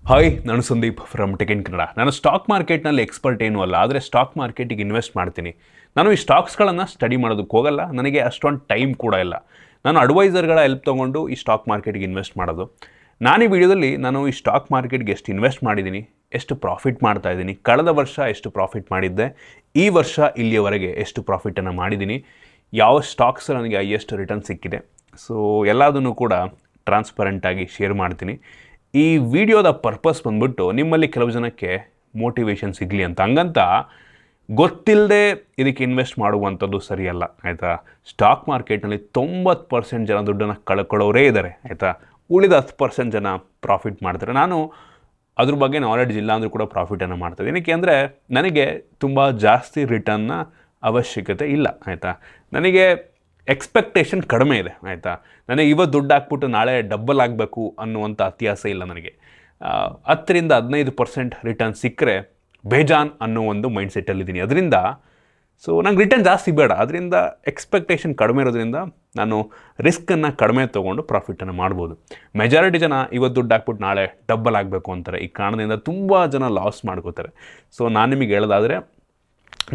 Hi, ನಾನು Sandeep from tech in Kannada. ನಾನು stock ಮಾರ್ಕೆಟ್ನಲ್ಲಿ ಎಕ್ಸ್ಪರ್ಟ್ ಏನೂ ಅಲ್ಲ, ಆದರೆ ಸ್ಟಾಕ್ ಮಾರ್ಕೆಟಿಗೆ ಇನ್ವೆಸ್ಟ್ ಮಾಡ್ತೀನಿ. ನಾನು ಈ ಸ್ಟಾಕ್ಸ್ಗಳನ್ನು ಸ್ಟಡಿ ಮಾಡೋದಕ್ಕೆ ಹೋಗಲ್ಲ, ನನಗೆ ಅಷ್ಟೊಂದು ಟೈಮ್ ಕೂಡ ಇಲ್ಲ. ನಾನು ಅಡ್ವೈಸರ್ಗಳ ಹೆಲ್ಪ್ ತೊಗೊಂಡು ಈ ಸ್ಟಾಕ್ ಮಾರ್ಕೆಟಿಗೆ ಇನ್ವೆಸ್ಟ್ ಮಾಡೋದು. ನಾನು ಈ ವಿಡಿಯೋದಲ್ಲಿ ಈ ಸ್ಟಾಕ್ ಮಾರ್ಕೆಟ್ಗೆ ಎಷ್ಟು ಇನ್ವೆಸ್ಟ್ ಮಾಡಿದ್ದೀನಿ, ಎಷ್ಟು ಪ್ರಾಫಿಟ್ ಮಾಡ್ತಾ ಇದ್ದೀನಿ, ಕಳೆದ ವರ್ಷ ಎಷ್ಟು ಪ್ರಾಫಿಟ್ ಮಾಡಿದ್ದೆ, ಈ ವರ್ಷ ಇಲ್ಲಿಯವರೆಗೆ ಎಷ್ಟು ಪ್ರಾಫಿಟನ್ನು ಮಾಡಿದ್ದೀನಿ, ಯಾವ ಸ್ಟಾಕ್ಸ್ ನನಗೆ ಹೈಯೆಸ್ಟ್ ರಿಟರ್ನ್ ಸಿಕ್ಕಿದೆ, ಸೊ ಎಲ್ಲದನ್ನು ಕೂಡ ಟ್ರಾನ್ಸ್ಪರೆಂಟಾಗಿ ಶೇರ್ ಮಾಡ್ತೀನಿ. ಈ ವಿಡಿಯೋದ ಪರ್ಪಸ್ ಬಂದ್ಬಿಟ್ಟು ನಿಮ್ಮಲ್ಲಿ ಕೆಲವು ಜನಕ್ಕೆ ಮೋಟಿವೇಶನ್ ಸಿಗಲಿ ಅಂತ. ಹಂಗಂತ ಗೊತ್ತಿಲ್ಲದೆ ಇದಕ್ಕೆ ಇನ್ವೆಸ್ಟ್ ಮಾಡುವಂಥದ್ದು ಸರಿಯಲ್ಲ, ಆಯಿತಾ. ಸ್ಟಾಕ್ ಮಾರ್ಕೆಟ್ನಲ್ಲಿ 90% ಜನ ದುಡ್ಡನ್ನು ಕಳ್ಕೊಳ್ಳೋರೇ ಇದ್ದಾರೆ, ಆಯಿತಾ. ಉಳಿದ 10% ಜನ ಪ್ರಾಫಿಟ್ ಮಾಡ್ತಾರೆ. ನಾನು ಅದ್ರ ಬಗ್ಗೆ ನಾಲೆಡ್ಜ್ ಇಲ್ಲ ಅಂದರೂ ಕೂಡ ಪ್ರಾಫಿಟನ್ನು ಮಾಡ್ತಾರೆ. ಏನಕ್ಕೆ ಅಂದರೆ ನನಗೆ ತುಂಬ ಜಾಸ್ತಿ ರಿಟರ್ನ್ನ ಅವಶ್ಯಕತೆ ಇಲ್ಲ, ಆಯಿತಾ. ನನಗೆ ಎಕ್ಸ್ಪೆಕ್ಟೇಷನ್ ಕಡಿಮೆ ಇದೆ, ಆಯಿತಾ. ನನಗೆ ಇವತ್ತು ದುಡ್ಡು ಹಾಕ್ಬಿಟ್ಟು ನಾಳೆ ಡಬ್ಬಲ್ ಆಗಬೇಕು ಅನ್ನುವಂಥ ಅತ್ಯಾಸ ಇಲ್ಲ ನನಗೆ. 10-15% ರಿಟರ್ನ್ ಸಿಕ್ಕರೆ ಬೇಜಾನ್ ಅನ್ನೋ ಒಂದು ಮೈಂಡ್ಸೆಟ್ಟಲ್ಲಿದ್ದೀನಿ. ಅದರಿಂದ ನಂಗೆ ರಿಟರ್ನ್ ಜಾಸ್ತಿ ಬೇಡ, ಅದರಿಂದ ಎಕ್ಸ್ಪೆಕ್ಟೇಷನ್ ಕಡಿಮೆ ಇರೋದ್ರಿಂದ ನಾನು ರಿಸ್ಕನ್ನು ಕಡಿಮೆ ತೊಗೊಂಡು ಪ್ರಾಫಿಟನ್ನು ಮಾಡ್ಬೋದು. ಮೆಜಾರಿಟಿ ಜನ ಇವತ್ತು ದುಡ್ಡು ಹಾಕ್ಬಿಟ್ಟು ನಾಳೆ ಡಬ್ಬಲ್ ಆಗಬೇಕು ಅಂತಾರೆ. ಈ ಕಾರಣದಿಂದ ತುಂಬ ಜನ ಲಾಸ್ ಮಾಡ್ಕೋತಾರೆ. ನಾನು ನಿಮಗೆ ಹೇಳೋದಾದರೆ,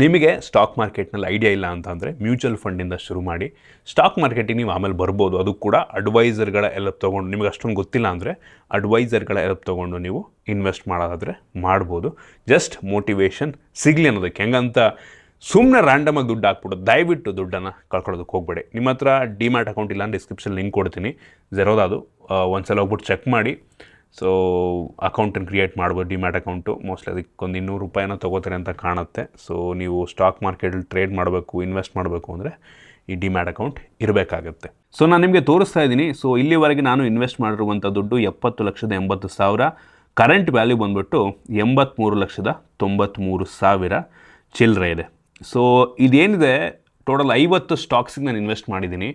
ನಿಮಗೆ ಸ್ಟಾಕ್ ಮಾರ್ಕೆಟ್ನಲ್ಲಿ ಐಡಿಯಾ ಇಲ್ಲ ಅಂತಂದರೆ ಮ್ಯೂಚುವಲ್ ಫಂಡಿಂದ ಶುರು ಮಾಡಿ. ಸ್ಟಾಕ್ ಮಾರ್ಕೆಟಿಗೆ ನೀವು ಆಮೇಲೆ ಬರ್ಬೋದು, ಅದು ಕೂಡ ಅಡ್ವೈಸರ್ಗಳ ಹೆಲ್ಪ್ ತೊಗೊಂಡು. ನಿಮಗೆ ಅಷ್ಟೊಂದು ಗೊತ್ತಿಲ್ಲ ಅಂದರೆ ಅಡ್ವೈಸರ್ಗಳ ಹೆಲ್ಪ್ ತೊಗೊಂಡು ನೀವು ಇನ್ವೆಸ್ಟ್ ಮಾಡೋದಾದರೆ ಮಾಡ್ಬೋದು. ಜಸ್ಟ್ ಮೋಟಿವೇಶನ್ ಸಿಗಲಿ ಅನ್ನೋದಕ್ಕೆ. ಹೆಂಗಂತ ಸುಮ್ಮನೆ ರ್ಯಾಂಡಮಾಗಿ ದುಡ್ಡು ಹಾಕ್ಬಿಟ್ಟು ದಯವಿಟ್ಟು ದುಡ್ಡನ್ನು ಕಳ್ಕೊಳ್ಳೋದಕ್ಕೆ ಹೋಗಬೇಡಿ. ನಿಮ್ಮ ಹತ್ರ ಡಿಮ್ಯಾಟ್ ಅಕೌಂಟ್ ಇಲ್ಲ ಅಂದರೆ ಡಿಸ್ಕ್ರಿಪ್ಷನ್ ಲಿಂಕ್ ಕೊಡ್ತೀನಿ, ಝೆರೋದು. ಒಂದ್ಸಲ ಹೋಗ್ಬಿಟ್ಟು ಚೆಕ್ ಮಾಡಿ. ಅಕೌಂಟನ್ನು ಕ್ರಿಯೇಟ್ ಮಾಡ್ಬೋದು, ಡಿಮ್ಯಾಟ್ ಅಕೌಂಟು. ಮೋಸ್ಟ್ಲಿ ಅದಕ್ಕೆ ಒಂದು 200 ರೂಪಾಯಿನ ತೊಗೋತಾರೆ ಅಂತ ಕಾಣುತ್ತೆ. ನೀವು ಸ್ಟಾಕ್ ಮಾರ್ಕೆಟಲ್ಲಿ ಟ್ರೇಡ್ ಮಾಡಬೇಕು, ಇನ್ವೆಸ್ಟ್ ಮಾಡಬೇಕು ಅಂದರೆ ಈ ಡಿಮ್ಯಾಟ್ ಅಕೌಂಟ್ ಇರಬೇಕಾಗತ್ತೆ. ನಾನು ನಿಮಗೆ ತೋರಿಸ್ತಾ ಇದ್ದೀನಿ. ಇಲ್ಲಿವರೆಗೆ ನಾನು ಇನ್ವೆಸ್ಟ್ ಮಾಡಿರುವಂಥ ದುಡ್ಡು 70,80,000. ಕರೆಂಟ್ ವ್ಯಾಲ್ಯೂ ಬಂದ್ಬಿಟ್ಟು 83,93,000 ಚಿಲ್ಲರೆ ಇದೆ. ಇದೇನಿದೆ, ಟೋಟಲ್ 50 ಸ್ಟಾಕ್ಸಿಗೆ ನಾನು ಇನ್ವೆಸ್ಟ್ ಮಾಡಿದ್ದೀನಿ.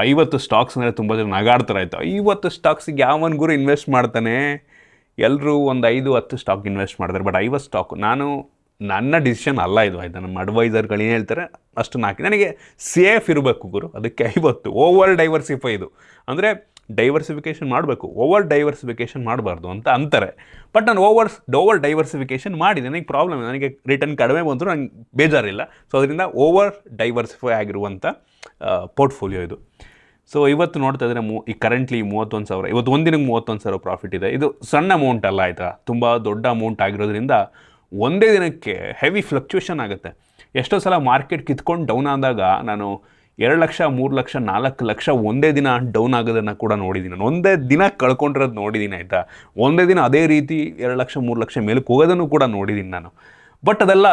50 ಸ್ಟಾಕ್ಸ್ ಅಂದರೆ ತುಂಬ ಜನ ನಗಾಡ್ತಾರೆ, ಆಯಿತು. 50 ಸ್ಟಾಕ್ಸಿಗೆ ಯಾವನ್ ಗುರು ಇನ್ವೆಸ್ಟ್ ಮಾಡ್ತಾನೆ? ಎಲ್ಲರೂ ಒಂದು 5-10 ಸ್ಟಾಕ್ ಇನ್ವೆಸ್ಟ್ ಮಾಡ್ತಾರೆ. ಬಟ್ 50 ಸ್ಟಾಕು ನನ್ನ ಡಿಸಿಷನ್ ಅಲ್ಲ ಇದು, ಆಯಿತಾ. ನಮ್ಮ ಅಡ್ವೈಸರ್ಗಳು ಏನು ಹೇಳ್ತಾರೆ ಅಷ್ಟನ್ನು ಹಾಕಿ. ನನಗೆ ಸೇಫ್ ಇರಬೇಕು ಗುರು, ಅದಕ್ಕೆ 50. ಓವರ್ ಡೈವರ್ಸಿಫೈ ಇದು ಅಂದರೆ ಡೈವರ್ಸಿಫಿಕೇಷನ್ ಮಾಡಬೇಕು, ಓವರ್ ಡೈವರ್ಸಿಫಿಕೇಷನ್ ಮಾಡಬಾರ್ದು ಅಂತ ಅಂತಾರೆ. ಬಟ್ ನಾನು ಓವರ್ ಡೈವರ್ಸಿಫಿಕೇಷನ್ ಮಾಡಿದೆ. ನನಗೆ ಪ್ರಾಬ್ಲಮ್ ಇದೆ, ನನಗೆ ರಿಟರ್ನ್ ಕಡಿಮೆ ಬಂದರೂ ನಂಗೆ ಬೇಜಾರಿಲ್ಲ. ಅದರಿಂದ ಓವರ್ ಡೈವರ್ಸಿಫೈ ಆಗಿರುವಂಥ ಪೋರ್ಟ್ಫೋಲಿಯೋ ಇದು. ಇವತ್ತು ನೋಡ್ತಾ ಇದ್ದರೆ ಈ ಕರೆಂಟ್ಲಿ 31,000, ಇವತ್ತು ಒಂದಿನಕ್ಕೆ 31,000 ಪ್ರಾಫಿಟ್ ಇದೆ. ಇದು ಸಣ್ಣ ಅಮೌಂಟ್ ಅಲ್ಲ, ಆಯಿತಾ. ತುಂಬ ದೊಡ್ಡ ಅಮೌಂಟ್ ಆಗಿರೋದ್ರಿಂದ ಒಂದೇ ದಿನಕ್ಕೆ ಹೆವಿ ಫ್ಲಕ್ಚುಯೇಷನ್ ಆಗುತ್ತೆ. ಎಷ್ಟೋ ಸಲ ಮಾರ್ಕೆಟ್ ಕಿತ್ಕೊಂಡು ಡೌನ್ ಆದಾಗ ನಾನು 2 ಲಕ್ಷ, 3 ಲಕ್ಷ, 4 ಲಕ್ಷ ಒಂದೇ ದಿನ ಡೌನ್ ಆಗೋದನ್ನು ಕೂಡ ನೋಡಿದ್ದೀನಿ. ನಾನು ಒಂದೇ ದಿನ ಕಳ್ಕೊಂಡಿರೋದು ನೋಡಿದ್ದೀನಿ, ಆಯಿತಾ. ಒಂದೇ ದಿನ ಅದೇ ರೀತಿ 2 ಲಕ್ಷ, 3 ಲಕ್ಷ ಮೇಲಕ್ಕೆ ಹೋಗೋದನ್ನು ಕೂಡ ನೋಡಿದ್ದೀನಿ ನಾನು. ಬಟ್ ಅದೆಲ್ಲ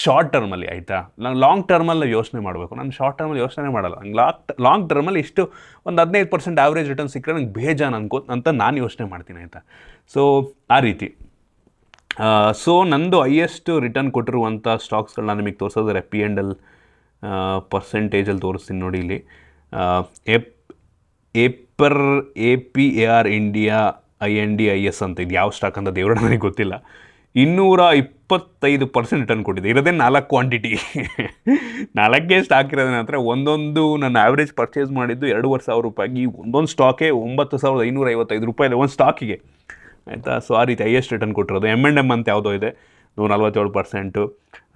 ಶಾರ್ಟ್ ಟರ್ಮಲ್ಲಿ, ಆಯಿತಾ. ನಾನು ಲಾಂಗ್ ಟರ್ಮಲ್ಲಿ ಯೋಚನೆ ಮಾಡಬೇಕು. ನಾನು ಶಾರ್ಟ್ ಟರ್ಮಲ್ಲಿ ಯೋಚನೆ ಮಾಡಲ್ಲ. ನಂಗೆ ಲಾಂಗ್ ಟರ್ಮಲ್ಲಿ ಇಷ್ಟು ಒಂದು 15% ಆವ್ರೇಜ್ ರಿಟರ್ನ್ ಸಿಕ್ಕರೆ ನಂಗೆ ಬೇಜಾನ್ ಅಂತ ನಾನು ಯೋಚನೆ ಮಾಡ್ತೀನಿ, ಆಯಿತಾ. ಆ ರೀತಿ. ನಂದು ಹೈಯೆಸ್ಟ್ ರಿಟರ್ನ್ ಕೊಟ್ಟಿರುವಂಥ ಸ್ಟಾಕ್ಸ್ಗಳನ್ನ ನಿಮಗೆ ತೋರಿಸೋದ್ರೆ P&L ಪರ್ಸೆಂಟೇಜಲ್ಲಿ ತೋರಿಸ್ತೀನಿ ನೋಡಿ. ಇಲ್ಲಿ APAR ಇಂಡಿಯಾ INDIS ಅಂತ, ಇದು ಯಾವ ಸ್ಟಾಕ್ ಅಂತ ದೇವರ ನನಗೆ ಗೊತ್ತಿಲ್ಲ. 225% ರಿಟರ್ನ್ ಕೊಟ್ಟಿದೆ. ಇರೋದೇ 4 ಕ್ವಾಂಟಿಟಿ. 4 ಸ್ಟಾಕ್ ಇರೋದೇ ನಂತರ ಒಂದೊಂದು ನನ್ನ ಆ್ಯಾವ್ರೇಜ್ ಪರ್ಚೇಸ್ ಮಾಡಿದ್ದು 2,500 ರೂಪಾಯಿಗೆ. ಒಂದೊಂದು ಸ್ಟಾಕೇ 9,555 ರೂಪಾಯಿ ಇದೆ ಒಂದು ಸ್ಟಾಕಿಗೆ, ಆಯಿತಾ. ಆ ರೀತಿ ಹೈಯೆಸ್ಟ್ ರಿಟರ್ನ್ ಕೊಟ್ಟಿರೋದು. M&M ಅಂತ ಯಾವುದೋ ಇದೆ 147%.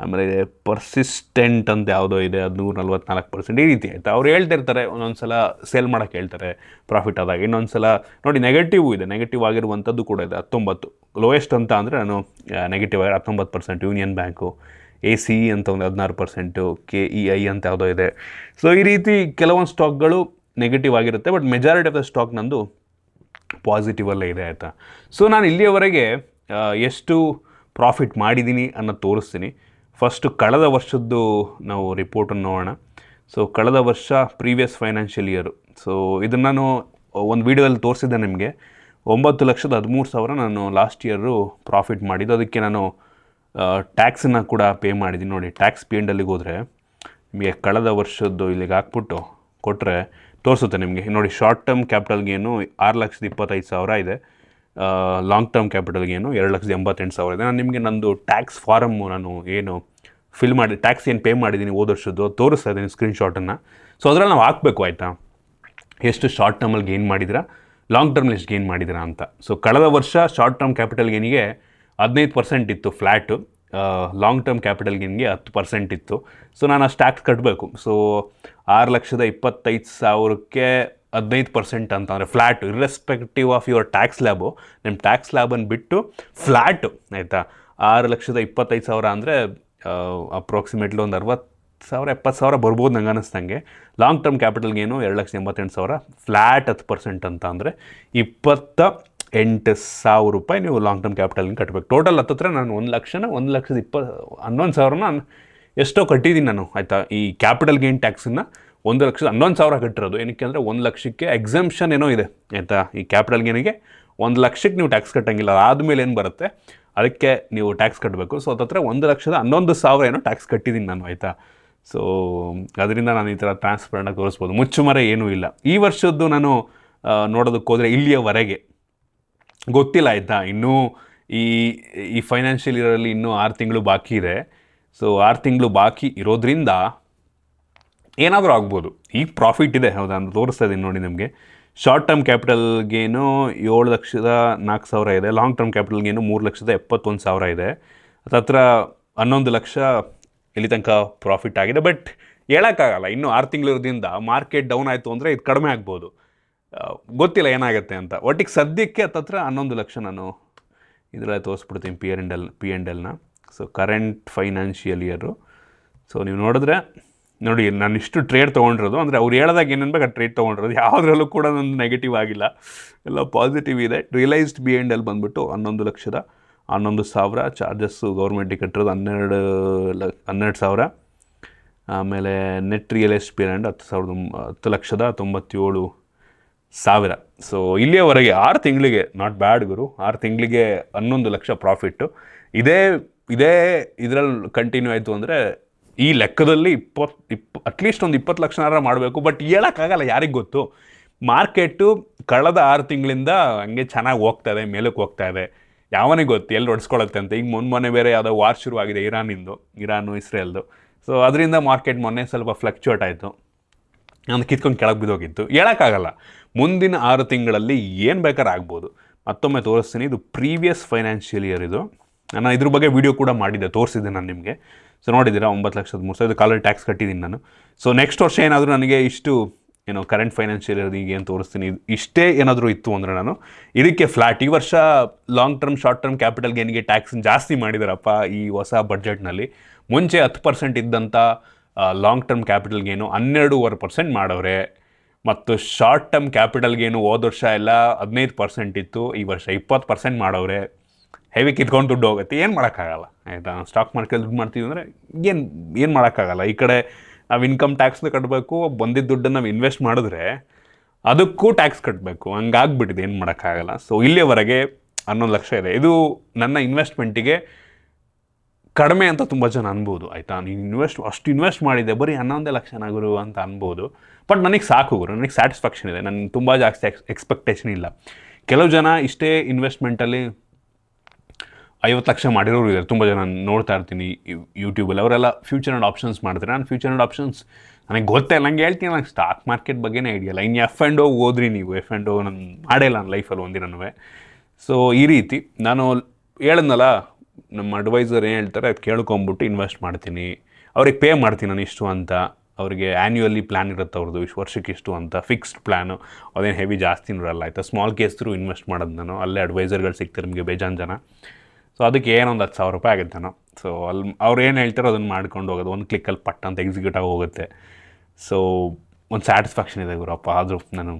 ಆಮೇಲೆ ಪರ್ಸಿಸ್ಟೆಂಟ್ ಅಂತ ಯಾವುದೋ ಇದೆ, ಅದು 144%. ಈ ರೀತಿ, ಆಯಿತಾ. ಅವ್ರು ಹೇಳ್ತಿರ್ತಾರೆ, ಒಂದೊಂದು ಸಲ ಸೇಲ್ ಮಾಡೋಕ್ಕೆ ಹೇಳ್ತಾರೆ ಪ್ರಾಫಿಟ್ ಆದಾಗ. ಇನ್ನೊಂದು ಸಲ ನೋಡಿ ನೆಗೆಟಿವ್ ಇದೆ, ನೆಗೆಟಿವ್ ಆಗಿರುವಂಥದ್ದು ಕೂಡ ಇದೆ 19. ಲೋಯೆಸ್ಟ್ ಅಂತ ಅಂದರೆ ನಾನು ನೆಗೆಟಿವ್ ಆಗಿ 19%. ಯೂನಿಯನ್ ಬ್ಯಾಂಕು, ACE ಅಂತ ಒಂದು 16%, KEI ಅಂತ ಯಾವುದೋ ಇದೆ. ಈ ರೀತಿ ಕೆಲವೊಂದು ಸ್ಟಾಕ್ಗಳು ನೆಗೆಟಿವ್ ಆಗಿರುತ್ತೆ. But majority of the stock ನಂದು ಪಾಸಿಟಿವಲ್ಲೇ ಇದೆ, ಆಯಿತಾ. ನಾನು ಇಲ್ಲಿಯವರೆಗೆ ಎಷ್ಟು ಪ್ರಾಫಿಟ್ ಮಾಡಿದ್ದೀನಿ ಅನ್ನೋದು ತೋರಿಸ್ತೀನಿ. ಫಸ್ಟು ಕಳೆದ ವರ್ಷದ್ದು ನಾವು ರಿಪೋರ್ಟನ್ನು ನೋಡೋಣ. ಕಳೆದ ವರ್ಷ ಪ್ರೀವಿಯಸ್ ಫೈನಾನ್ಷಿಯಲ್ ಇಯರು. ಇದನ್ನು ನಾನು ಒಂದು ವೀಡಿಯೋದಲ್ಲಿ ತೋರಿಸಿದ್ದೆ ನಿಮಗೆ. 9,13,000 ನಾನು ಲಾಸ್ಟ್ ಇಯರು ಪ್ರಾಫಿಟ್ ಮಾಡಿದ್ದು. ಅದಕ್ಕೆ ನಾನು ಟ್ಯಾಕ್ಸನ್ನು ಕೂಡ ಪೇ ಮಾಡಿದ್ದೀನಿ. ನೋಡಿ, ಟ್ಯಾಕ್ಸ್ P&Lಗೆ ಹೋದರೆ ನಿಮಗೆ ಕಳೆದ ವರ್ಷದ್ದು ಇಲ್ಲಿಗೆ ಹಾಕ್ಬಿಟ್ಟು ಕೊಟ್ಟರೆ ತೋರಿಸುತ್ತೆ ನಿಮಗೆ. ನೋಡಿ, ಶಾರ್ಟ್ ಟರ್ಮ್ ಕ್ಯಾಪಿಟಲ್ ಗೇನು 6,25,000 ಇದೆ. ಲಾಂಗ್ ಟರ್ಮ್ ಕ್ಯಾಪಿಟಲ್ ಗೇನು 2,88,000 ಇದೆ. ನಾನು ನಿಮಗೆ ನಂದು ಟ್ಯಾಕ್ಸ್ ಫಾರಮ್ಮು ನಾನು ಏನು ಫಿಲ್ ಮಾಡಿ ಟ್ಯಾಕ್ಸ್ ಏನು ಪೇ ಮಾಡಿದ್ದೀನಿ ಹೋದ ವರ್ಷದ್ದು ತೋರಿಸ್ತಾ ಇದ್ದೀನಿ ಸ್ಕ್ರೀನ್ಶಾಟನ್ನು. ಅದರಲ್ಲಿ ನಾವು ಹಾಕಬೇಕು, ಆಯಿತಾ. ಎಷ್ಟು ಶಾರ್ಟ್ ಟರ್ಮಲ್ಲಿ ಗೇನ್ ಮಾಡಿದ್ದೀರಾ, ಲಾಂಗ್ ಟರ್ಮ್ ಎಷ್ಟು ಗೇನ್ ಮಾಡಿದ್ದೀರಾ ಅಂತ. ಸೊ ಕಳೆದ ವರ್ಷ ಶಾರ್ಟ್ ಟರ್ಮ್ ಕ್ಯಾಪಿಟಲ್ ಗೇನಿಗೆ 15% ಇತ್ತು ಫ್ಲ್ಯಾಟು, ಲಾಂಗ್ ಟರ್ಮ್ ಕ್ಯಾಪಿಟಲ್ ಗೇನ್ಗೆ 10% ಇತ್ತು. ಸೊ ನಾನು ಅಷ್ಟು ಟ್ಯಾಕ್ಸ್ ಕಟ್ಟಬೇಕು. ಸೊ 6,25,000ಕ್ಕೆ 15% ಅಂತಂದರೆ flat, irrespective of your tax lab. ನಿಮ್ಮ ಟ್ಯಾಕ್ಸ್ ಲ್ಯಾಬನ್ನು ಬಿಟ್ಟು ಫ್ಲ್ಯಾಟು ಆಯಿತಾ, 6,25,000 ಅಂದರೆ ಅಪ್ರಾಕ್ಸಿಮೇಟ್ಲಿ ಒಂದು 60,000-70,000 ಬರ್ಬೋದು ನಂಗೆ ಅನ್ನಿಸ್ದಂಗೆ. ಲಾಂಗ್ ಟರ್ಮ್ ಕ್ಯಾಪಿಟಲ್ಗೇನು 2,88,000, ಫ್ಲ್ಯಾಟ್ 10% ಅಂತ ಅಂದರೆ 28,000 ರೂಪಾಯಿ ನೀವು ಲಾಂಗ್ ಟರ್ಮ್ ಕ್ಯಾಪಿಟಲ್ಗೆ ಕಟ್ಟಬೇಕು. ಟೋಟಲ್ ಹತ್ತತ್ರ ನಾನು 1,11,000 ನಾನು ಎಷ್ಟೋ ಕಟ್ಟಿದ್ದೀನಿ ನಾನು ಆಯಿತಾ. ಈ ಕ್ಯಾಪಿಟಲ್ ಗೇನ್ ಟ್ಯಾಕ್ಸನ್ನು 1,11,000 ಕಟ್ಟಿರೋದು. ಏನಕ್ಕೆ ಅಂದರೆ 1,00,000ಕ್ಕೆ ಎಕ್ಸಂಪ್ಷನ್ ಏನೋ ಇದೆ ಆಯಿತಾ. ಈ ಕ್ಯಾಪಿಟಲ್ ಗೇನಿಗೆ 1,00,000ಕ್ಕೆ ನೀವು ಟ್ಯಾಕ್ಸ್ ಕಟ್ಟಂಗಿಲ್ಲ, ಆದಮೇಲೆ ಏನು ಬರುತ್ತೆ ಅದಕ್ಕೆ ನೀವು ಟ್ಯಾಕ್ಸ್ ಕಟ್ಟಬೇಕು. ಸೊ ಹತ್ತತ್ರ 1,11,000 ಏನೋ ಟ್ಯಾಕ್ಸ್ ಕಟ್ಟಿದ್ದೀನಿ ನಾನು ಆಯಿತಾ. ಸೊ ಅದರಿಂದ ನಾನು ಈ ಥರ ಟ್ರಾನ್ಸ್ಪರೆಂಟಾಗಿ ತೋರಿಸ್ಬೋದು, ಮುಚ್ಚುಮರೆ ಏನೂ ಇಲ್ಲ. ಈ ವರ್ಷದ್ದು ನಾನು ನೋಡೋದಕ್ಕೆ ಹೋದರೆ ಇಲ್ಲಿಯವರೆಗೆ ಗೊತ್ತಿಲ್ಲ ಆಯಿತಾ. ಇನ್ನೂ ಈ ಫೈನಾನ್ಷಿಯಲ್ ಇಯರಲ್ಲಿ ಇನ್ನೂ 6 ತಿಂಗಳು ಬಾಕಿ ಇದೆ. ಸೊ 6 ತಿಂಗಳು ಬಾಕಿ ಇರೋದ್ರಿಂದ ಏನಾದರೂ ಆಗ್ಬೋದು. ಈಗ ಪ್ರಾಫಿಟ್ ಇದೆ ಹೌದಾ, ನಾನು ತೋರಿಸ್ತಾ ಇದ್ದೀನಿ ನೋಡಿ ನಿಮಗೆ. ಶಾರ್ಟ್ ಟರ್ಮ್ ಕ್ಯಾಪಿಟಲ್ಗೇನು 7,04,000 ಇದೆ, ಲಾಂಗ್ ಟರ್ಮ್ ಕ್ಯಾಪಿಟಲ್ಗೇನು 3,71,000 ಇದೆ. ಹತ್ರ 11 ಲಕ್ಷ ಇಲ್ಲಿ ತನಕ ಪ್ರಾಫಿಟ್ ಆಗಿದೆ. ಬಟ್ ಹೇಳೋಕ್ಕಾಗಲ್ಲ, ಇನ್ನೂ 6 ತಿಂಗಳಿರೋದ್ರಿಂದ ಮಾರ್ಕೆಟ್ ಡೌನ್ ಆಯಿತು ಅಂದರೆ ಇದು ಕಡಿಮೆ ಆಗ್ಬೋದು, ಗೊತ್ತಿಲ್ಲ ಏನಾಗುತ್ತೆ ಅಂತ. ಒಟ್ಟಿಗೆ ಸದ್ಯಕ್ಕೆ ಹತ್ತತ್ರ 11 ಲಕ್ಷ ನಾನು ಇದರಲ್ಲಿ ತೋರಿಸ್ಬಿಡ್ತೀನಿ ಪಿ ಆ್ಯಂಡ್ ಎಲ್ನ. So current financial year. So ನೀವು ನೋಡಿದ್ರೆ ನೋಡಿ, ನಾನು ಇಷ್ಟು ಟ್ರೇಡ್ ತೊಗೊಂಡಿರೋದು ಅಂದರೆ ಅವ್ರು ಹೇಳ್ದಾಗ ಏನೇನು ಬೇಕು ಆ ಟ್ರೇಡ್ ತೊಗೊಂಡಿರೋದು, ಯಾವುದ್ರಲ್ಲೂ ಕೂಡ ನಂದು ನೆಗೆಟಿವ್ ಆಗಿಲ್ಲ, ಎಲ್ಲ ಪಾಸಿಟಿವ್ ಇದೆ. ರಿಯಲೈಸ್ಡ್ ಬಿ ಆ್ಯಂಡ್ ಎಲ್ ಬಂದುಬಿಟ್ಟು 11,11,000, ಚಾರ್ಜಸ್ಸು ಗೌರ್ಮೆಂಟಿಗೆ ಕಟ್ಟಿರೋದು 12,00,000. ಆಮೇಲೆ net realised B and 10,97,000. So ಇಲ್ಲಿಯವರೆಗೆ 6 ತಿಂಗಳಿಗೆ ನಾಟ್ ಬ್ಯಾಡ್ ಗುರು. 6 ತಿಂಗಳಿಗೆ 11 ಲಕ್ಷ ಪ್ರಾಫಿಟ್ಟು. ಇದೇ ಇದರಲ್ಲಿ ಕಂಟಿನ್ಯೂ ಆಯಿತು ಅಂದರೆ ಈ ಲೆಕ್ಕದಲ್ಲಿ ಅಟ್ಲೀಸ್ಟ್ ಒಂದು 20 ಲಕ್ಷನಾರ ಮಾಡಬೇಕು. ಬಟ್ ಹೇಳೋಕ್ಕಾಗಲ್ಲ, ಯಾರಿಗೆ ಗೊತ್ತು. ಮಾರ್ಕೆಟು ಕಳೆದ 6 ತಿಂಗಳಿಂದ ಹಂಗೆ ಚೆನ್ನಾಗಿ ಹೋಗ್ತಾ ಇದೆ, ಮೇಲಕ್ಕೆ ಹೋಗ್ತಾ ಇದೆ. ಯಾವನಿಗೆ ಗೊತ್ತು ಎಲ್ಲಿ ಹೊಡ್ಸ್ಕೊಳತ್ತೆ ಅಂತ. ಈಗ ಮೊನ್ನೆ ಬೇರೆ ಯಾವುದೋ ವಾರ್ ಶುರುವಾಗಿದೆ, ಇರಾನು ಇಸ್ರೇಲ್ದು. ಸೊ ಅದರಿಂದ ಮಾರ್ಕೆಟ್ ಮೊನ್ನೆ ಸ್ವಲ್ಪ ಫ್ಲಕ್ಚುಯೇಟ್ ಆಯಿತು, ನಾನು ಕಿತ್ಕೊಂಡು ಕೆಳಗೆ ಬಿದ್ದೋಗಿತ್ತು. ಹೇಳೋಕ್ಕಾಗಲ್ಲ, ಮುಂದಿನ 6 ತಿಂಗಳಲ್ಲಿ ಏನು ಬೇಕಾದ್ರೆ ಆಗ್ಬೋದು. ಮತ್ತೊಮ್ಮೆ ತೋರಿಸ್ತೀನಿ, ಇದು ಪ್ರೀವಿಯಸ್ ಫೈನಾನ್ಷಿಯಲ್ ಇಯರ್ ಇದು. ನಾನು ಇದ್ರ ಬಗ್ಗೆ ವೀಡಿಯೋ ಕೂಡ ಮಾಡಿದ್ದೆ, ತೋರಿಸಿದ್ದೆ ನಾನು ನಿಮಗೆ. ಸೊ ನೋಡಿದ್ದೀರಾ, 9,03,000 ಇದು ಕಾಲಲ್ಲಿ ಟ್ಯಾಕ್ಸ್ ಕಟ್ಟಿದ್ದೀನಿ ನಾನು. ಸೊ ನೆಕ್ಸ್ಟ್ ವರ್ಷ ಏನಾದರೂ ನನಗೆ ಇಷ್ಟು ಕರೆಂಟ್ ಫೈನಾನ್ಷಿಯಲ್ ಇಯರ್ ಈಗ ಏನು ತೋರಿಸ್ತೀನಿ, ಇಷ್ಟೇ ಏನಾದರೂ ಇತ್ತು ಅಂದರೆ ನಾನು ಇದಕ್ಕೆ ಫ್ಲ್ಯಾಟ್. ಈ ವರ್ಷ long term short term capital ಗೇನಿಗೆ ಟ್ಯಾಕ್ಸ್ ಜಾಸ್ತಿ ಮಾಡಿದಾರಪ್ಪ ಈ ಹೊಸ ಬಡ್ಜೆಟ್ನಲ್ಲಿ. ಮುಂಚೆ 10% ಇದ್ದಂಥ ಲಾಂಗ್ ಟರ್ಮ್ ಕ್ಯಾಪಿಟಲ್ ಗೇನು 12.5% ಮಾಡವ್ರೆ. ಮತ್ತು ಶಾರ್ಟ್ ಟರ್ಮ್ ಕ್ಯಾಪಿಟಲ್ ಗೇನು ಹೋದ ವರ್ಷ ಎಲ್ಲ 15% ಇತ್ತು, ಈ ವರ್ಷ 20% ಮಾಡವ್ರೆ. ಹೆವಿ ಕಿತ್ಕೊಂಡು ದುಡ್ಡು ಹೋಗುತ್ತೆ, ಏನು ಮಾಡೋಕ್ಕಾಗಲ್ಲ ಆಯಿತಾ. ಸ್ಟಾಕ್ ಮಾರ್ಕೆಟ್ ದುಡ್ಡು ಮಾಡ್ತೀವಿ ಅಂದರೆ ಏನು ಮಾಡೋಕ್ಕಾಗಲ್ಲ. ಈ ಕಡೆ ನಾವು ಇನ್ಕಮ್ ಟ್ಯಾಕ್ಸ್ನ ಕಟ್ಟಬೇಕು, ಬಂದಿದ್ದ ದುಡ್ಡನ್ನು ನಾವು ಇನ್ವೆಸ್ಟ್ ಮಾಡಿದ್ರೆ ಅದಕ್ಕೂ ಟ್ಯಾಕ್ಸ್ ಕಟ್ಟಬೇಕು, ಹಂಗಾಗ್ಬಿಟ್ಟಿದೆ, ಏನು ಮಾಡೋಕ್ಕಾಗಲ್ಲ. ಸೊ ಇಲ್ಲಿಯವರೆಗೆ 11 ಲಕ್ಷ ಇದೆ. ಇದು ನನ್ನ ಇನ್ವೆಸ್ಟ್ಮೆಂಟಿಗೆ ಕಡಿಮೆ ಅಂತ ತುಂಬ ಜನ ಅನ್ಬೋದು ಆಯಿತಾ. ನೀನು ಅಷ್ಟು ಇನ್ವೆಸ್ಟ್ ಮಾಡಿದೆ, ಬರೀ 11 ಲಕ್ಷ ಗುರು ಅಂತ ಅನ್ಬೋದು. ಬಟ್ ನನಗೆ ಸಾಕು ಗುರು, ನನಗೆ ಸ್ಯಾಟಿಸ್ಫ್ಯಾಕ್ಷನ್ ಇದೆ, ನನಗೆ ತುಂಬ ಜಾಸ್ತಿ ಎಕ್ಸ್ಪೆಕ್ಟೇಷನ್ ಇಲ್ಲ. ಕೆಲವು ಜನ ಇಷ್ಟೇ ಇನ್ವೆಸ್ಟ್ಮೆಂಟಲ್ಲಿ 50 ಲಕ್ಷ ಮಾಡಿರೋರು ಇದ್ದಾರೆ, ತುಂಬ ಜನ ನೋಡ್ತಾ ಇರ್ತೀನಿ ಯೂಟ್ಯೂಬಲ್ಲಿ. ಅವರೆಲ್ಲ ಫ್ಯೂಚರ್ ಆ್ಯಂಡ್ ಆಪ್ಷನ್ಸ್ ಮಾಡ್ತಾರೆ. ನಾನು ಫ್ಯೂಚರ್ ಆ್ಯಂಡ್ ಆಪ್ಷನ್ಸ್ ನನಗೆ ಗೊತ್ತೇ ಇಲ್ಲ, ನಂಗೆ ಹೇಳ್ತೀನಿ, ನಂಗೆ ಸ್ಟಾಕ್ ಮಾರ್ಕೆಟ್ ಬಗ್ಗೆನೇ ಐಡಿಯಲ್ಲ. ಇನ್ನು F&O ಓದ್ರಿ ನೀವು, F&O ನಾನು ಮಾಡೇ ಇಲ್ಲ ನನ್ನ ಲೈಫಲ್ಲಿ ಒಂದಿನೂ. ಸೊ ಈ ರೀತಿ ನಾನು ಹೇಳಿದ್ನಲ್ಲ, ನಮ್ಮ ಅಡ್ವೈಸರ್ ಏನು ಹೇಳ್ತಾರೆ ಅದು ಕೇಳ್ಕೊಂಬಿಟ್ಟು ಇನ್ವೆಸ್ಟ್ ಮಾಡ್ತೀನಿ. ಅವ್ರಿಗೆ ಪೇ ಮಾಡ್ತೀನಿ ನಾನು ಇಷ್ಟು ಅಂತ. ಅವರಿಗೆ ಆ್ಯನ್ಯುವಲಿ ಪ್ಲ್ಯಾನ್ ಇರುತ್ತೆ ಅವ್ರದ್ದು, ಇಷ್ಟು ವರ್ಷಕ್ಕೆ ಇಷ್ಟು ಅಂತ ಫಿಕ್ಸ್ಡ್ ಪ್ಲ್ಯಾನು. ಅದೇನು ಹೆವಿ ಜಾಸ್ತಿ ಇರಲ್ಲ ಆಯಿತಾ. ಸ್ಮಾಲ್ ಕೇಸ್ ಥ್ರೂ ಇನ್ವೆಸ್ಟ್ ಮಾಡೋದು ನಾನು. ಅಲ್ಲೇ ಅಡ್ವೈಸರ್ಗಳು ಸಿಗ್ತಾರೆ ನಿಮಗೆ ಬೇಜಾನ್ ಜನ. ಸೊ ಅದಕ್ಕೆ ಏನೊಂದು 10,000 ರೂಪಾಯಿ ಆಗುತ್ತೆ ನಾನು. ಸೊ ಅಲ್ಲಿ ಅವ್ರು ಏನು ಹೇಳ್ತಾರೋ ಅದನ್ನು ಮಾಡ್ಕೊಂಡು ಹೋಗೋದು, ಒಂದು ಕ್ಲಿಕ್ಕಲ್ಲಿ ಪಟ್ ಅಂತ ಎಕ್ಸಿಕ್ಯೂಟ್ ಆಗಿ ಹೋಗುತ್ತೆ. ಸೊ ಒಂದು ಸ್ಯಾಟಿಸ್ಫ್ಯಾಕ್ಷನ್ ಇದೆ ಗುರಪ್ಪ. ಆದರೂ ನಾನು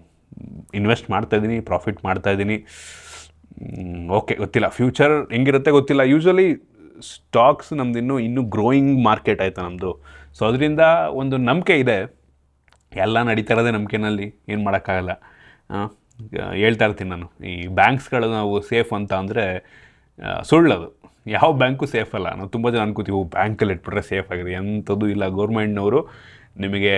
ಇನ್ವೆಸ್ಟ್ ಮಾಡ್ತಾಯಿದ್ದೀನಿ, ಪ್ರಾಫಿಟ್ ಮಾಡ್ತಾಯಿದ್ದೀನಿ. ಓಕೆ, ಗೊತ್ತಿಲ್ಲ ಫ್ಯೂಚರ್ ಹೆಂಗಿರುತ್ತೆ ಗೊತ್ತಿಲ್ಲ. ಯೂಶ್ವಲಿ ಸ್ಟಾಕ್ಸ್ ನಮ್ದು ಇನ್ನೂ ಗ್ರೋಯಿಂಗ್ ಮಾರ್ಕೆಟ್ ಆಯಿತಾ ನಮ್ಮದು. ಸೊ ಅದರಿಂದ ಒಂದು ನಂಬಿಕೆ ಇದೆ, ಎಲ್ಲ ನಡೀತಾ ಇರೋದೇ ನಂಬಿಕೆನಲ್ಲಿ, ಏನು ಮಾಡೋಕ್ಕಾಗಲ್ಲ. ಹೇಳ್ತಾ ಇರ್ತೀನಿ ನಾನು, ಈ ಬ್ಯಾಂಕ್ಸ್ಗಳು ನಾವು ಸೇಫ್ ಅಂತ ಅಂದರೆ ಸುಳ್ಳದು. ಯಾವ ಬ್ಯಾಂಕು ಸೇಫ್ ಅಲ್ಲ. ನಾವು ತುಂಬ ಜನ ಅನ್ಕೋತೀವಿ ಬ್ಯಾಂಕಲ್ಲಿ ಇಟ್ಬಿಟ್ರೆ ಸೇಫ್ ಆಗಿದೆ, ಎಂಥದ್ದು ಇಲ್ಲ. ಗೌರ್ಮೆಂಟ್ನವರು ನಿಮಗೆ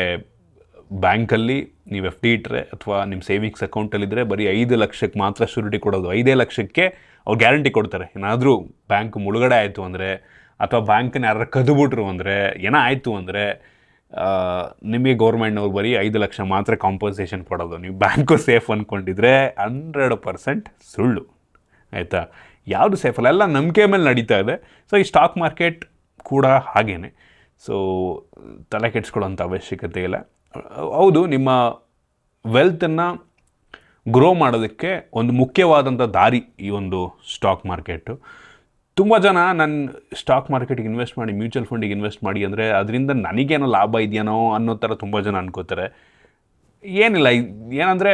ಬ್ಯಾಂಕಲ್ಲಿ ನೀವು FD ಇಟ್ಟರೆ ಅಥವಾ ನಿಮ್ಮ ಸೇವಿಂಗ್ಸ್ ಅಕೌಂಟಲ್ಲಿದ್ದರೆ ಬರೀ 5 ಲಕ್ಷಕ್ಕೆ ಮಾತ್ರ ಶ್ಯೂರಿಟಿ ಕೊಡೋದು. 5 ಲಕ್ಷಕ್ಕೆ ಅವ್ರು ಗ್ಯಾರಂಟಿ ಕೊಡ್ತಾರೆ. ಏನಾದರೂ ಬ್ಯಾಂಕ್ ಮುಳುಗಡೆ ಆಯಿತು ಅಂದರೆ ಅಥವಾ ಬ್ಯಾಂಕನ್ನ ಯಾರು ಕದ್ದುಬಿಟ್ರು ಅಂದರೆ ಏನೋ ಆಯಿತು ಅಂದರೆ ನಿಮಗೆ ಗೌರ್ಮೆಂಟ್ನವ್ರು ಬರೀ 5 ಲಕ್ಷ ಮಾತ್ರ ಕಾಂಪನ್ಸೇಷನ್ ಕೊಡೋದು, ನೀವು ಬ್ಯಾಂಕು ಸೇಫ್ ಅಂದ್ಕೊಂಡಿದ್ರೆ 100% ಸುಳ್ಳು, ಆಯಿತಾ. ಯಾವುದು ಸೇಫಲ್ಲ, ಎಲ್ಲ ನಂಬಿಕೆ ಮೇಲೆ ನಡೀತಾ ಇದೆ. ಸೊ ಈ ಸ್ಟಾಕ್ ಮಾರ್ಕೆಟ್ ಕೂಡ ಹಾಗೇ. ಸೊ ತಲೆ ಕೆಡಿಸ್ಕೊಳ್ಳೋಂಥ ಅವಶ್ಯಕತೆ ಇಲ್ಲ. ಹೌದು, ನಿಮ್ಮ ವೆಲ್ತನ್ನು ಗ್ರೋ ಮಾಡೋದಕ್ಕೆ ಒಂದು ಮುಖ್ಯವಾದಂಥ ದಾರಿ ಈ ಒಂದು ಸ್ಟಾಕ್ ಮಾರ್ಕೆಟು. ತುಂಬ ಜನ ನಾನು ಸ್ಟಾಕ್ ಮಾರ್ಕೆಟಿಗೆ ಇನ್ವೆಸ್ಟ್ ಮಾಡಿ, ಮ್ಯೂಚುವಲ್ ಫಂಡಿಗೆ ಇನ್ವೆಸ್ಟ್ ಮಾಡಿ ಅಂದರೆ ಅದರಿಂದ ನನಗೇನೋ ಲಾಭ ಇದೆಯೋ ಅನ್ನೋ ಥರ ತುಂಬ ಜನ ಅನ್ಕೋತಾರೆ. ಏನಿಲ್ಲ, ಏನಂದರೆ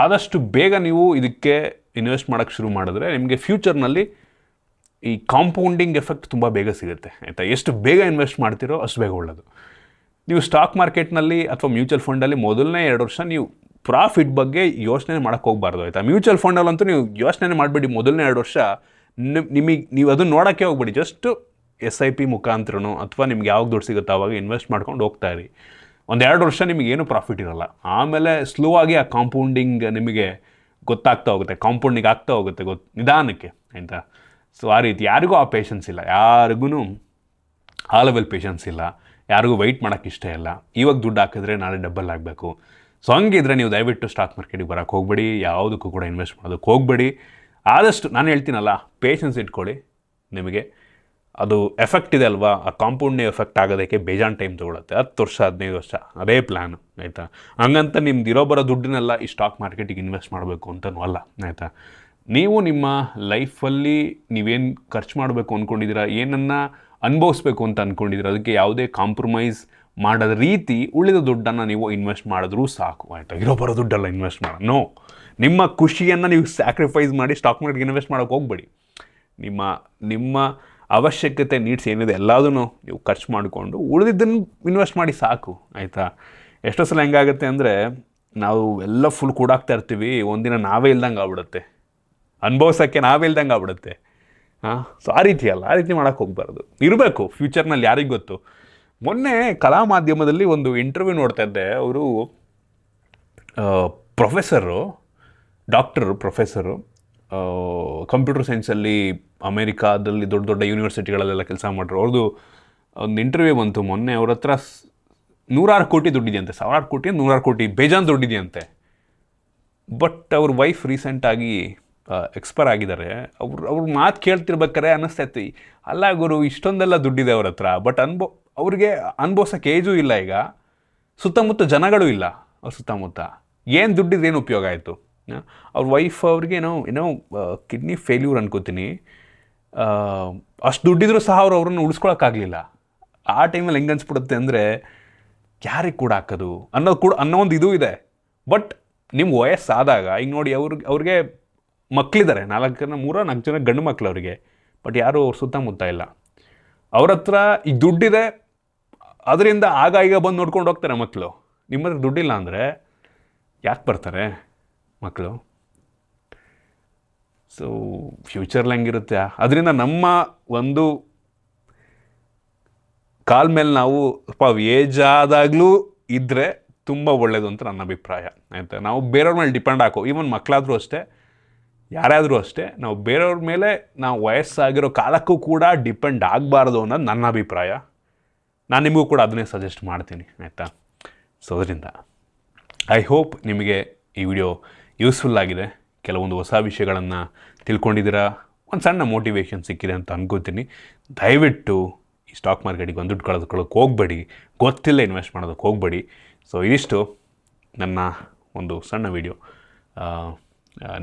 ಆದಷ್ಟು ಬೇಗ ನೀವು ಇದಕ್ಕೆ ಇನ್ವೆಸ್ಟ್ ಮಾಡೋಕ್ಕೆ ಶುರು ಮಾಡಿದ್ರೆ ನಿಮಗೆ ಫ್ಯೂಚರ್ನಲ್ಲಿ ಈ ಕಾಂಪೌಂಡಿಂಗ್ ಎಫೆಕ್ಟ್ ತುಂಬ ಬೇಗ ಸಿಗುತ್ತೆ, ಆಯಿತಾ. ಎಷ್ಟು ಬೇಗ ಇನ್ವೆಸ್ಟ್ ಮಾಡ್ತೀರೋ ಅಷ್ಟು ಬೇಗ ಒಳ್ಳೆಯದು. ನೀವು ಸ್ಟಾಕ್ ಮಾರ್ಕೆಟ್ನಲ್ಲಿ ಅಥವಾ ಮ್ಯೂಚುವಲ್ ಫಂಡಲ್ಲಿ ಮೊದಲನೇ 2 ವರ್ಷ ನೀವು ಪ್ರಾಫಿಟ್ ಬಗ್ಗೆ ಯೋಚನೆ ಮಾಡೋಕ್ಕೆ ಹೋಗ್ಬಾರ್ದು, ಆಯಿತಾ. ಮ್ಯೂಚುವಲ್ ಫಂಡಲ್ಲಂತೂ ನೀವು ಯೋಚನೆ ಮಾಡಬೇಡಿ. ಮೊದಲನೇ 2 ವರ್ಷ ನೀವು ಅದನ್ನು ನೋಡೋಕ್ಕೆ ಹೋಗ್ಬೇಡಿ. ಜಸ್ಟ್ SIP ಮುಖಾಂತರನೋ ಅಥವಾ ನಿಮ್ಗೆ ಯಾವಾಗ ದುಡ್ಡು ಸಿಗುತ್ತೋ ಆವಾಗ ಇನ್ವೆಸ್ಟ್ ಮಾಡ್ಕೊಂಡು ಹೋಗ್ತಾ ಇರಿ. ಒಂದು 2 ವರ್ಷ ನಿಮಗೇನು ಪ್ರಾಫಿಟ್ ಇರೋಲ್ಲ. ಆಮೇಲೆ ಸ್ಲೋ ಆಗಿ ಆ ಕಾಂಪೌಂಡಿಂಗ್ ನಿಮಗೆ ಗೊತ್ತಾಗ್ತಾ ಹೋಗುತ್ತೆ, ಕಾಂಪೌಂಡಿಂಗ್ ಆಗ್ತಾ ಹೋಗುತ್ತೆ ನಿಧಾನಕ್ಕೆ, ಆಯಿತಾ. ಸೊ ಆ ರೀತಿ ಯಾರಿಗೂ ಆ ಪೇಷನ್ಸ್ ಇಲ್ಲ, ಯಾರಿಗೂ ಆ ಲೆವೆಲ್ ಪೇಷನ್ಸ್ ಇಲ್ಲ, ಯಾರಿಗೂ ವೆಯ್ಟ್ ಮಾಡೋಕ್ಕೆ ಇಷ್ಟ ಇಲ್ಲ. ಇವಾಗ ದುಡ್ಡು ಹಾಕಿದ್ರೆ ನಾಳೆ ಡಬಲ್ ಆಗಬೇಕು. ಸೊ ಹಂಗಿದ್ರೆ ನೀವು ದಯವಿಟ್ಟು ಸ್ಟಾಕ್ ಮಾರ್ಕೆಟಿಗೆ ಬರೋಕ್ಕೆ ಹೋಗ್ಬೇಡಿ, ಯಾವುದಕ್ಕೂ ಕೂಡ ಇನ್ವೆಸ್ಟ್ ಮಾಡೋದಕ್ಕೆ ಹೋಗ್ಬೇಡಿ. ಆದಷ್ಟು ನಾನು ಹೇಳ್ತೀನಲ್ಲ, ಪೇಷನ್ಸ್ ಇಟ್ಕೊಳ್ಳಿ. ನಿಮಗೆ ಅದು ಎಫೆಕ್ಟ್ ಇದೆ ಅಲ್ವಾ, ಆ ಕಾಂಪೌಂಡಿಂಗ್ ಎಫೆಕ್ಟ್ ಆಗೋದಕ್ಕೆ ಬೇಜಾನ್ ಟೈಮ್ ತೊಗೊಳುತ್ತೆ. 10 ವರ್ಷ 15 ವರ್ಷ ಅದೇ ಪ್ಲ್ಯಾನು, ಆಯಿತಾ. ಹಂಗಂತ ನಿಮ್ದು ಇರೋ ಬರೋ ದುಡ್ಡನ್ನೆಲ್ಲ ಈ ಸ್ಟಾಕ್ ಮಾರ್ಕೆಟಿಗೆ ಇನ್ವೆಸ್ಟ್ ಮಾಡಬೇಕು ಅಂತನೂ ಅಲ್ಲ, ಆಯಿತಾ. ನೀವು ನಿಮ್ಮ ಲೈಫಲ್ಲಿ ನೀವೇನು ಖರ್ಚು ಮಾಡಬೇಕು ಅಂದ್ಕೊಂಡಿದ್ದೀರಾ, ಏನನ್ನು ಅನುಭವಿಸ್ಬೇಕು ಅಂತ ಅಂದ್ಕೊಂಡಿದ್ದೀರಾ, ಅದಕ್ಕೆ ಯಾವುದೇ ಕಾಂಪ್ರಮೈಸ್ ಮಾಡೋದ ರೀತಿ ಉಳಿದ ದುಡ್ಡನ್ನು ನೀವು ಇನ್ವೆಸ್ಟ್ ಮಾಡಿದ್ರೂ ಸಾಕು, ಆಯಿತಾ. ಇರೋ ಬರೋ ದುಡ್ಡೆಲ್ಲ ಇನ್ವೆಸ್ಟ್ ಮಾಡೋದು ನೋ. ನಿಮ್ಮ ಖುಷಿಯನ್ನು ನೀವು ಸ್ಯಾಕ್ರಿಫೈಸ್ ಮಾಡಿ ಸ್ಟಾಕ್ ಮಾರ್ಕೆಟ್ಗೆ ಇನ್ವೆಸ್ಟ್ ಮಾಡೋಕ್ಕೆ ಹೋಗ್ಬೇಡಿ. ನಿಮ್ಮ ಅವಶ್ಯಕತೆ ನೀಡ್ಸ್ ಏನಿದೆ ಎಲ್ಲದನ್ನು ನೀವು ಖರ್ಚು ಮಾಡಿಕೊಂಡು ಉಳಿದಿದ್ದನ್ನು ಇನ್ವೆಸ್ಟ್ ಮಾಡಿ ಸಾಕು, ಆಯಿತಾ. ಎಷ್ಟೋ ಸಲ ಹೆಂಗಾಗುತ್ತೆ ಅಂದರೆ ನಾವು ಎಲ್ಲ ಫುಲ್ ಕೂಡಾಕ್ತಾ ಇರ್ತೀವಿ, ಒಂದಿನ ನಾವೇ ಇಲ್ದಂಗೆ ಆಗ್ಬಿಡುತ್ತೆ, ಅನುಭವಿಸೋಕ್ಕೆ ನಾವೇ ಇಲ್ದಂಗೆ ಆಗ್ಬಿಡುತ್ತೆ. ಸೊ ಆ ರೀತಿ ಅಲ್ಲ, ಆ ರೀತಿ ಮಾಡೋಕ್ಕೆ ಹೋಗ್ಬಾರ್ದು. ಇರಬೇಕು ಫ್ಯೂಚರ್ನಲ್ಲಿ, ಯಾರಿಗೆ ಗೊತ್ತು. ಮೊನ್ನೆ ಕಲಾ ಮಾಧ್ಯಮದಲ್ಲಿ ಒಂದು ಇಂಟರ್ವ್ಯೂ ನೋಡ್ತಾ ಇದ್ದೆ. ಅವರು ಪ್ರೊಫೆಸರು ಕಂಪ್ಯೂಟರ್ ಸೈನ್ಸಲ್ಲಿ ಅಮೇರಿಕಾದಲ್ಲಿ ದೊಡ್ಡ ದೊಡ್ಡ ಯೂನಿವರ್ಸಿಟಿಗಳಲ್ಲೆಲ್ಲ ಕೆಲಸ ಮಾಡ್ರು. ಅವ್ರದ್ದು ಒಂದು ಇಂಟರ್ವ್ಯೂ ಬಂತು ಮೊನ್ನೆ. ಅವ್ರ ಹತ್ರ 100 ಕೋಟಿ ದುಡ್ಡಿದೆಯಂತೆ, 1000 ಕೋಟಿ 100 ಕೋಟಿ ಬೇಜಾನ್ ದುಡ್ಡಿದೆಯಂತೆ. ಬಟ್ ಅವ್ರ ವೈಫ್ ರೀಸೆಂಟಾಗಿ ಎಕ್ಸ್ಪೈರ್ ಆಗಿದ್ದಾರೆ. ಅವ್ರ ಮಾತು ಕೇಳ್ತಿರ್ಬೇಕಾರೆ ಅನ್ನಿಸ್ತೈತಿ, ಅಲ್ಲ ಗುರು ಇಷ್ಟೊಂದೆಲ್ಲ ದುಡ್ಡಿದೆ ಅವ್ರ ಹತ್ರ, ಬಟ್ ಅವ್ರಿಗೆ ಅನುಭವಿಸೋಕ್ಕೆ ಏಜೂ ಇಲ್ಲ. ಈಗ ಸುತ್ತಮುತ್ತ ಜನಗಳು ಇಲ್ಲ, ಅವ್ರ ಸುತ್ತಮುತ್ತ ಏನು ದುಡ್ಡಿದ್ರೆ ಏನು ಉಪಯೋಗ ಆಯಿತು. ಅವ್ರ ವೈಫ್ ಅವ್ರಿಗೆ ಏನೋ ಕಿಡ್ನಿ ಫೇಲ್ಯೂರ್ ಅನ್ಕೋತೀನಿ. ಅಷ್ಟು ದುಡ್ಡಿದ್ರೂ ಸಹ ಅವ್ರನ್ನ ಉಳಿಸ್ಕೊಳಕ್ಕಾಗಲಿಲ್ಲ. ಆ ಟೈಮಲ್ಲಿ ಹೆಂಗೆ ಅನ್ಸ್ಬಿಡುತ್ತೆ ಅಂದರೆ ಯಾರಿಗೆ ಕೂಡ ಹಾಕೋದು ಅನ್ನೋ ಒಂದು ಇದು ಇದೆ. ಬಟ್ ನಿಮ್ಗೆ ವಯಸ್ಸಾದಾಗ ಈಗ ನೋಡಿ, ಅವ್ರಿಗೆ ಮಕ್ಕಳಿದ್ದಾರೆ, 4 ಜನ ಗಂಡು ಮಕ್ಕಳು ಅವರಿಗೆ. ಬಟ್ ಯಾರೂ ಅವ್ರ ಸುತ್ತಮುತ್ತ ಇಲ್ಲ. ಅವ್ರ ಹತ್ರ ಈಗ ದುಡ್ಡಿದೆ, ಅದರಿಂದ ಈಗ ಬಂದು ನೋಡ್ಕೊಂಡು ಹೋಗ್ತಾರೆ ಮಕ್ಕಳು. ನಿಮ್ಮ ಹತ್ರ ದುಡ್ಡಿಲ್ಲ ಅಂದರೆ ಯಾಕೆ ಬರ್ತಾರೆ ಮಕ್ಕಳು? ಸೊ ಫ್ಯೂಚರ್ಲಿ ಹೆಂಗಿರುತ್ತೆ. ಅದರಿಂದ ನಮ್ಮ ಒಂದು ಕಾಲ ಮೇಲೆ ನಾವು ಏಜ್ ಆದಾಗಲೂ ಇದ್ದರೆ ತುಂಬ ಒಳ್ಳೆಯದು ಅಂತ ನನ್ನ ಅಭಿಪ್ರಾಯ, ಆಯಿತಾ. ನಾವು ಬೇರೆಯವ್ರ ಮೇಲೆ ಡಿಪೆಂಡ್ ಈವನ್ ಮಕ್ಕಳಾದರೂ ಅಷ್ಟೇ, ಯಾರಾದರೂ ಅಷ್ಟೇ, ನಾವು ಬೇರೆಯವ್ರ ಮೇಲೆ ನಾವು ವಯಸ್ಸಾಗಿರೋ ಕಾಲಕ್ಕೂ ಕೂಡ ಡಿಪೆಂಡ್ ಆಗಬಾರ್ದು ಅನ್ನೋದು ನನ್ನ ಅಭಿಪ್ರಾಯ. ನಾನು ನಿಮಗೂ ಕೂಡ ಅದನ್ನೇ ಸಜೆಸ್ಟ್ ಮಾಡ್ತೀನಿ, ಆಯಿತಾ. ಸೊ ಅದರಿಂದ ಐ ಹೋಪ್ ನಿಮಗೆ ಈ ವಿಡಿಯೋ ಯೂಸ್ಫುಲ್ ಆಗಿದೆ. ಕೆಲವೊಂದು ಹೊಸ ವಿಷಯಗಳನ್ನು ತಿಳ್ಕೊಂಡಿದ್ದೀರಾ, ಒಂದು ಸಣ್ಣ ಮೋಟಿವೇಶನ್ ಸಿಕ್ಕಿದೆ ಅಂತ ಅನ್ಕೋತೀನಿ. ದಯವಿಟ್ಟು ಈ ಸ್ಟಾಕ್ ಮಾರ್ಕೆಟಿಗೆ ಒಂದು ದುಡ್ಡು ಕಳೆದುಕೊಳ್ಳೋಕೆ ಹೋಗಬೇಡಿ, ಗೊತ್ತಿಲ್ಲ ಇನ್ವೆಸ್ಟ್ ಮಾಡೋದಕ್ಕೆ ಹೋಗಬೇಡಿ. ಸೊ ಇದಿಷ್ಟು ನನ್ನ ಒಂದು ಸಣ್ಣ ವಿಡಿಯೋ.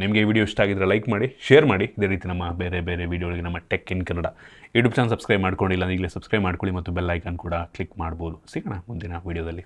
ನಿಮಗೆ ಈ ವಿಡಿಯೋ ಇಷ್ಟ ಆಗಿದ್ರೆ ಲೈಕ್ ಮಾಡಿ, ಶೇರ್ ಮಾಡಿ. ಇದೇ ರೀತಿ ನಮ್ಮ ಬೇರೆ ಬೇರೆ ವಿಡಿಯೋಗಳಿಗೆ ನಮ್ಮ tech in Kannada YouTube channel subscribe ಮಾಡ್ಕೊಂಡಿಲ್ಲ ಈಗಲೇ ಸಬ್ಸ್ಕ್ರೈಬ್ ಮಾಡ್ಕೊಳ್ಳಿ, ಮತ್ತು ಬೆಲ್ ಐಕಾನ್ ಕೂಡ ಕ್ಲಿಕ್ ಮಾಡ್ಬೋದು. ಸಿಗೋಣ ಮುಂದಿನ ವಿಡಿಯೋದಲ್ಲಿ.